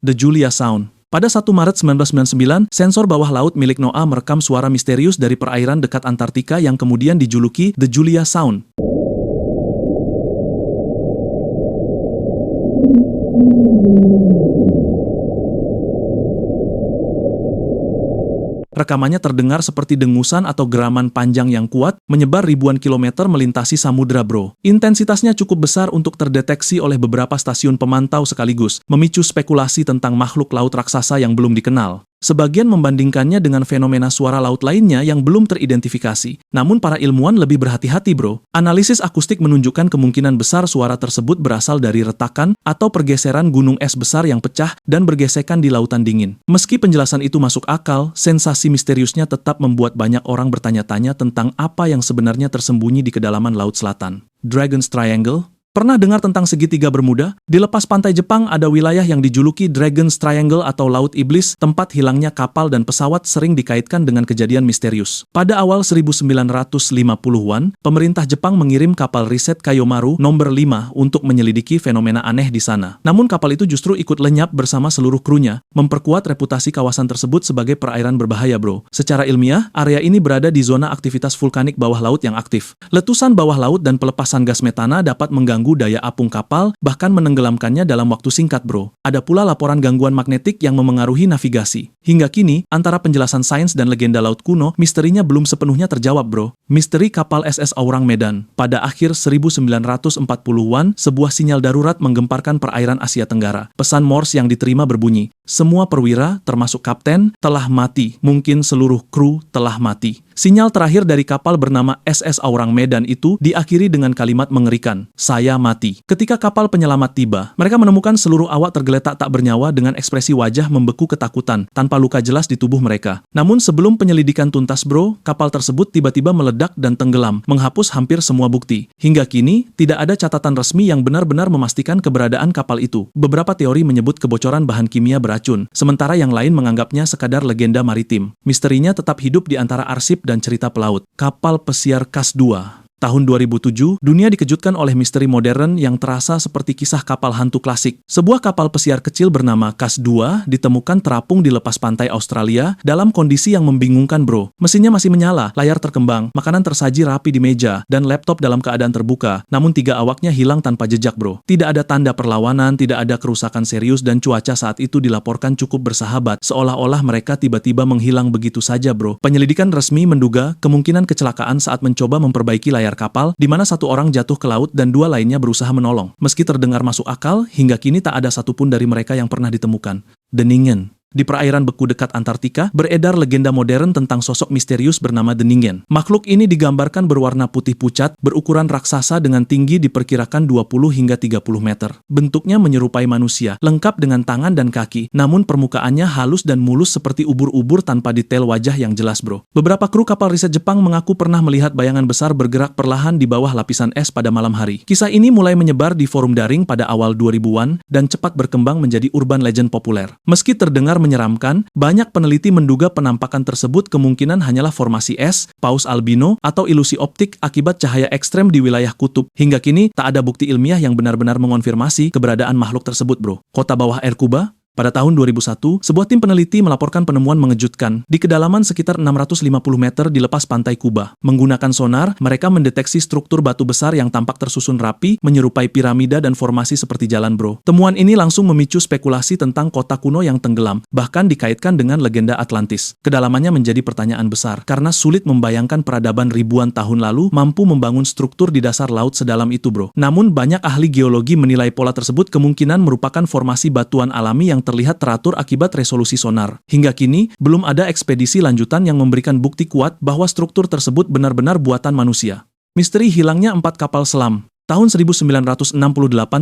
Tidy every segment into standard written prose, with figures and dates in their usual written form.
The Julia Sound. Pada 1 Maret 1999, sensor bawah laut milik NOAA merekam suara misterius dari perairan dekat Antartika yang kemudian dijuluki The Julia Sound. Rekamannya terdengar seperti dengusan atau geraman panjang yang kuat, menyebar ribuan kilometer melintasi samudra, bro. Intensitasnya cukup besar untuk terdeteksi oleh beberapa stasiun pemantau sekaligus, memicu spekulasi tentang makhluk laut raksasa yang belum dikenal. Sebagian membandingkannya dengan fenomena suara laut lainnya yang belum teridentifikasi. Namun para ilmuwan lebih berhati-hati, bro. Analisis akustik menunjukkan kemungkinan besar suara tersebut berasal dari retakan atau pergeseran gunung es besar yang pecah dan bergesekan di lautan dingin. Meski penjelasan itu masuk akal, sensasi misteriusnya tetap membuat banyak orang bertanya-tanya tentang apa yang sebenarnya tersembunyi di kedalaman Laut Selatan. Dragon's Triangle. Pernah dengar tentang segitiga Bermuda? Di lepas pantai Jepang ada wilayah yang dijuluki Dragon's Triangle atau Laut Iblis, tempat hilangnya kapal dan pesawat sering dikaitkan dengan kejadian misterius. Pada awal 1950-an, pemerintah Jepang mengirim kapal riset Kayomaru nomor 5 untuk menyelidiki fenomena aneh di sana. Namun kapal itu justru ikut lenyap bersama seluruh krunya, memperkuat reputasi kawasan tersebut sebagai perairan berbahaya, bro. Secara ilmiah, area ini berada di zona aktivitas vulkanik bawah laut yang aktif. Letusan bawah laut dan pelepasan gas metana dapat mengganggu daya apung kapal, bahkan menenggelamkannya dalam waktu singkat, bro. Ada pula laporan gangguan magnetik yang memengaruhi navigasi. Hingga kini, antara penjelasan sains dan legenda laut kuno, misterinya belum sepenuhnya terjawab, bro. Misteri kapal SS Aurang Medan. Pada akhir 1940-an, sebuah sinyal darurat menggemparkan perairan Asia Tenggara. Pesan Morse yang diterima berbunyi, "Semua perwira, termasuk kapten, telah mati. Mungkin seluruh kru telah mati." Sinyal terakhir dari kapal bernama SS Aurang Medan itu diakhiri dengan kalimat mengerikan, "Saya mati." Ketika kapal penyelamat tiba, mereka menemukan seluruh awak tergeletak tak bernyawa dengan ekspresi wajah membeku ketakutan, tanpa luka jelas di tubuh mereka. Namun sebelum penyelidikan tuntas, bro, kapal tersebut tiba-tiba meledak dan tenggelam, menghapus hampir semua bukti. Hingga kini, tidak ada catatan resmi yang benar-benar memastikan keberadaan kapal itu. Beberapa teori menyebut kebocoran bahan kimia beracun, sementara yang lain menganggapnya sekadar legenda maritim. Misterinya tetap hidup di antara arsip dan cerita pelaut. Kapal pesiar KAS 2. Tahun 2007, dunia dikejutkan oleh misteri modern yang terasa seperti kisah kapal hantu klasik. Sebuah kapal pesiar kecil bernama KAS 2 ditemukan terapung di lepas pantai Australia dalam kondisi yang membingungkan, bro. Mesinnya masih menyala, layar terkembang, makanan tersaji rapi di meja, dan laptop dalam keadaan terbuka. Namun 3 awaknya hilang tanpa jejak, bro. Tidak ada tanda perlawanan, tidak ada kerusakan serius, dan cuaca saat itu dilaporkan cukup bersahabat, seolah-olah mereka tiba-tiba menghilang begitu saja, bro. Penyelidikan resmi menduga kemungkinan kecelakaan saat mencoba memperbaiki layar kapal, di mana 1 orang jatuh ke laut dan 2 lainnya berusaha menolong. Meski terdengar masuk akal, hingga kini tak ada satupun dari mereka yang pernah ditemukan. Deningen. Di perairan beku dekat Antartika, beredar legenda modern tentang sosok misterius bernama Deningen. Makhluk ini digambarkan berwarna putih pucat, berukuran raksasa dengan tinggi diperkirakan 20 hingga 30 meter. Bentuknya menyerupai manusia, lengkap dengan tangan dan kaki, namun permukaannya halus dan mulus seperti ubur-ubur tanpa detail wajah yang jelas, bro. Beberapa kru kapal riset Jepang mengaku pernah melihat bayangan besar bergerak perlahan di bawah lapisan es pada malam hari. Kisah ini mulai menyebar di forum daring pada awal 2000-an dan cepat berkembang menjadi urban legend populer. Meski terdengar menyeramkan, banyak peneliti menduga penampakan tersebut kemungkinan hanyalah formasi es, paus albino, atau ilusi optik akibat cahaya ekstrem di wilayah kutub. Hingga kini, tak ada bukti ilmiah yang benar-benar mengonfirmasi keberadaan makhluk tersebut, bro. Kota bawah air Kuba. Pada tahun 2001, sebuah tim peneliti melaporkan penemuan mengejutkan di kedalaman sekitar 650 meter di lepas pantai Kuba. Menggunakan sonar, mereka mendeteksi struktur batu besar yang tampak tersusun rapi, menyerupai piramida dan formasi seperti jalan, bro. Temuan ini langsung memicu spekulasi tentang kota kuno yang tenggelam, bahkan dikaitkan dengan legenda Atlantis. Kedalamannya menjadi pertanyaan besar, karena sulit membayangkan peradaban ribuan tahun lalu mampu membangun struktur di dasar laut sedalam itu, bro. Namun, banyak ahli geologi menilai pola tersebut kemungkinan merupakan formasi batuan alami yang terlihat teratur akibat resolusi sonar. Hingga kini, belum ada ekspedisi lanjutan yang memberikan bukti kuat bahwa struktur tersebut benar-benar buatan manusia. Misteri hilangnya 4 kapal selam. Tahun 1968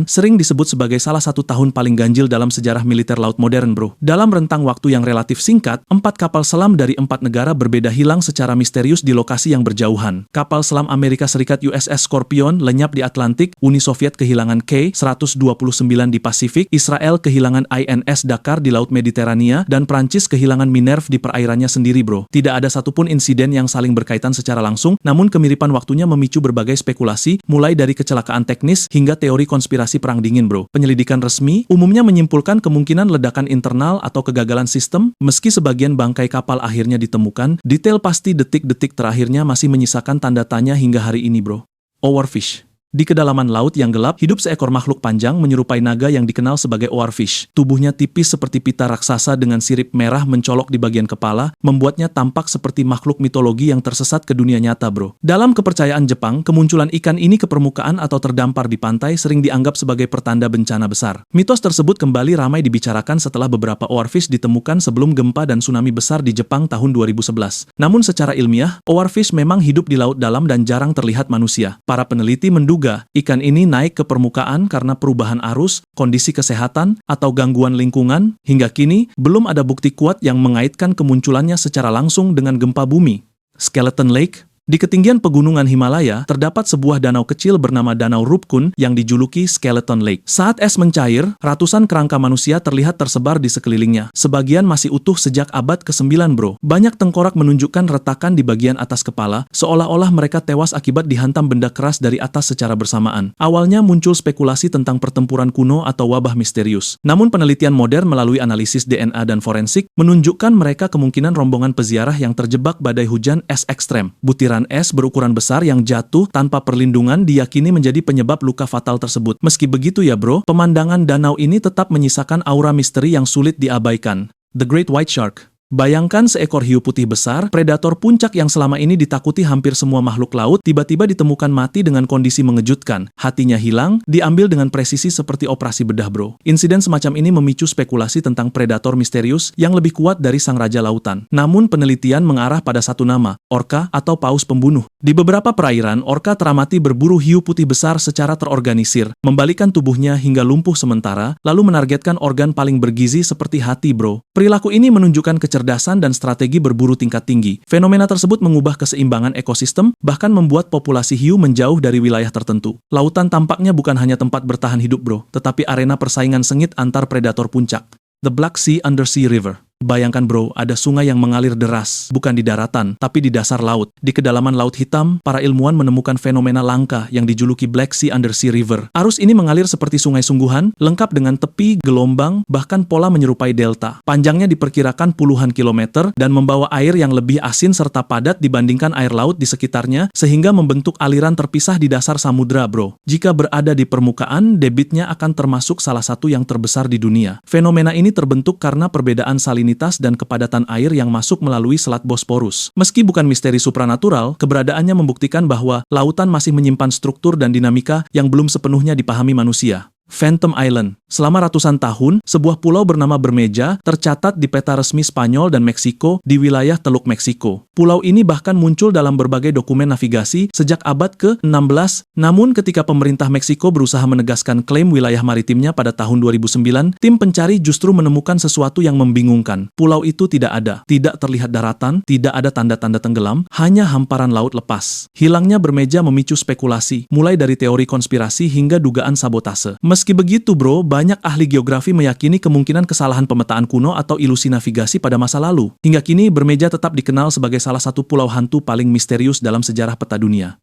sering disebut sebagai salah satu tahun paling ganjil dalam sejarah militer laut modern, bro. Dalam rentang waktu yang relatif singkat, 4 kapal selam dari 4 negara berbeda hilang secara misterius di lokasi yang berjauhan. Kapal selam Amerika Serikat USS Scorpion lenyap di Atlantik, Uni Soviet kehilangan K-129 di Pasifik, Israel kehilangan INS Dakar di Laut Mediterania, dan Prancis kehilangan Minerve di perairannya sendiri, bro. Tidak ada satupun insiden yang saling berkaitan secara langsung, namun kemiripan waktunya memicu berbagai spekulasi, mulai dari kecelakaan kecelakaan teknis, hingga teori konspirasi perang dingin, bro. Penyelidikan resmi umumnya menyimpulkan kemungkinan ledakan internal atau kegagalan sistem, meski sebagian bangkai kapal akhirnya ditemukan, detail pasti detik-detik terakhirnya masih menyisakan tanda tanya hingga hari ini, bro. Oarfish. Di kedalaman laut yang gelap, hidup seekor makhluk panjang menyerupai naga yang dikenal sebagai oarfish. Tubuhnya tipis seperti pita raksasa dengan sirip merah mencolok di bagian kepala, membuatnya tampak seperti makhluk mitologi yang tersesat ke dunia nyata, bro. Dalam kepercayaan Jepang, kemunculan ikan ini ke permukaan atau terdampar di pantai sering dianggap sebagai pertanda bencana besar. Mitos tersebut kembali ramai dibicarakan setelah beberapa oarfish ditemukan sebelum gempa dan tsunami besar di Jepang tahun 2011. Namun secara ilmiah, oarfish memang hidup di laut dalam dan jarang terlihat manusia. Para peneliti menduga ikan ini naik ke permukaan karena perubahan arus, kondisi kesehatan, atau gangguan lingkungan. Hingga kini, belum ada bukti kuat yang mengaitkan kemunculannya secara langsung dengan gempa bumi. Skeleton Lake. Di ketinggian pegunungan Himalaya, terdapat sebuah danau kecil bernama Danau Rupkun yang dijuluki Skeleton Lake. Saat es mencair, ratusan kerangka manusia terlihat tersebar di sekelilingnya. Sebagian masih utuh sejak abad ke-9, bro. Banyak tengkorak menunjukkan retakan di bagian atas kepala, seolah-olah mereka tewas akibat dihantam benda keras dari atas secara bersamaan. Awalnya muncul spekulasi tentang pertempuran kuno atau wabah misterius. Namun penelitian modern melalui analisis DNA dan forensik menunjukkan mereka kemungkinan rombongan peziarah yang terjebak badai hujan es ekstrem. Butiran es berukuran besar yang jatuh tanpa perlindungan diyakini menjadi penyebab luka fatal tersebut. Meski begitu ya bro, pemandangan danau ini tetap menyisakan aura misteri yang sulit diabaikan. The Great White Shark. Bayangkan seekor hiu putih besar, predator puncak yang selama ini ditakuti hampir semua makhluk laut, tiba-tiba ditemukan mati dengan kondisi mengejutkan. Hatinya hilang, diambil dengan presisi seperti operasi bedah, bro. Insiden semacam ini memicu spekulasi tentang predator misterius yang lebih kuat dari sang raja lautan. Namun penelitian mengarah pada satu nama, orca atau paus pembunuh. Di beberapa perairan, orca teramati berburu hiu putih besar secara terorganisir, membalikan tubuhnya hingga lumpuh sementara, lalu menargetkan organ paling bergizi seperti hati, bro. Perilaku ini menunjukkan kecerdasan dan strategi berburu tingkat tinggi. Fenomena tersebut mengubah keseimbangan ekosistem, bahkan membuat populasi hiu menjauh dari wilayah tertentu. Lautan tampaknya bukan hanya tempat bertahan hidup, bro, tetapi arena persaingan sengit antar predator puncak. The Black Sea Undersea River. Bayangkan bro, ada sungai yang mengalir deras, bukan di daratan, tapi di dasar laut. Di kedalaman Laut Hitam, para ilmuwan menemukan fenomena langka yang dijuluki Black Sea Undersea River. Arus ini mengalir seperti sungai sungguhan, lengkap dengan tepi, gelombang, bahkan pola menyerupai delta. Panjangnya diperkirakan puluhan kilometer dan membawa air yang lebih asin serta padat dibandingkan air laut di sekitarnya, sehingga membentuk aliran terpisah di dasar samudra, bro. Jika berada di permukaan, debitnya akan termasuk salah satu yang terbesar di dunia. Fenomena ini terbentuk karena perbedaan salinitas dan kepadatan air yang masuk melalui Selat Bosporus. Meski bukan misteri supranatural, keberadaannya membuktikan bahwa lautan masih menyimpan struktur dan dinamika yang belum sepenuhnya dipahami manusia. Phantom Island. Selama ratusan tahun, sebuah pulau bernama Bermeja tercatat di peta resmi Spanyol dan Meksiko di wilayah Teluk Meksiko. Pulau ini bahkan muncul dalam berbagai dokumen navigasi sejak abad ke-16. Namun ketika pemerintah Meksiko berusaha menegaskan klaim wilayah maritimnya pada tahun 2009, tim pencari justru menemukan sesuatu yang membingungkan. Pulau itu tidak ada, tidak terlihat daratan, tidak ada tanda-tanda tenggelam, hanya hamparan laut lepas. Hilangnya Bermeja memicu spekulasi, mulai dari teori konspirasi hingga dugaan sabotase. Meski begitu bro, banyak ahli geografi meyakini kemungkinan kesalahan pemetaan kuno atau ilusi navigasi pada masa lalu. Hingga kini Bermeja tetap dikenal sebagai salah satu pulau hantu paling misterius dalam sejarah peta dunia.